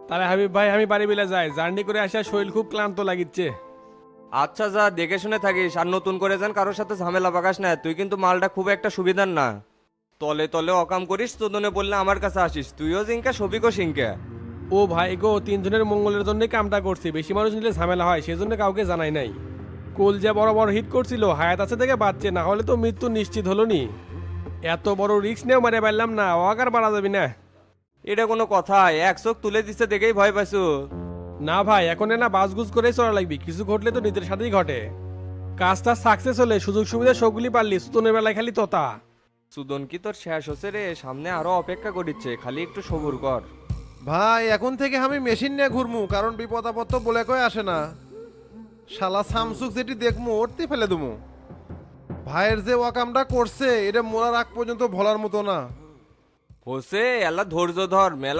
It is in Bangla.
তাহলে হাবিব ভাই আমি বাড়ি বিলে যাই, জার্নি করে আসা শরীর খুব ক্লান্ত লাগিচ্ছে। আচ্ছা যা, দেখে শুনে থাকিস আর নতুন করে যান কারোর সাথে ঝামেলা পাকাস না। তুই কিন্তু মালটা খুব একটা সুবিধার না। তলে তলে অকাম করিস, তোদনে বললে আমার কাছে আসিস, তুইও জিঙ্কা সবিকও সিংকা। ও ভাই গো, তিনজনের মঙ্গলের জন্য কামটা করছি, বেশি মানুষ নিলে ঝামেলা হয় সেজন্য কাউকে জানাই নাই। কোল যা বড় বড় হিট করছিল, হায়াত আছে থেকে বাঁচছে, না হলে তো মৃত্যু নিশ্চিত হলো নি। এত বড় রিস্ক নিয়েও মারে পারলাম না, ওয়াকার বাড়া যাবি না। এটা কোনো কথা? এক চোখ তুলে দিচ্ছে দেখেই ভয় পাইছো। না ভাই, এখন না বাজগুজ করেই চলা লাগবি, কিছু ঘটলে তো নিজের সাথেই ঘটে। কাজটা সাকসেস হলে সুযোগ সুবিধা সবগুলি পারলি, সুতনের বেলায় খালি তোতা। সুদন কি তোর শেষ হচ্ছে রে? সামনে আরো অপেক্ষা করিচ্ছে, খালি একটু সবুর কর। ভাই এখন থেকে আমি মেশিন নিয়ে ঘুরমু, কারণ বিপদ আপদ তো বলে কয়ে আসে না। শালা সামসুক যেটি দেখমু ওরতে ফেলে দুমু। ভাইয়ের যে ওয়াকামটা করছে এটা মোরার আগ পর্যন্ত ভোলার মতো না। হোসে এলা ধৈর্য ধর, মেলা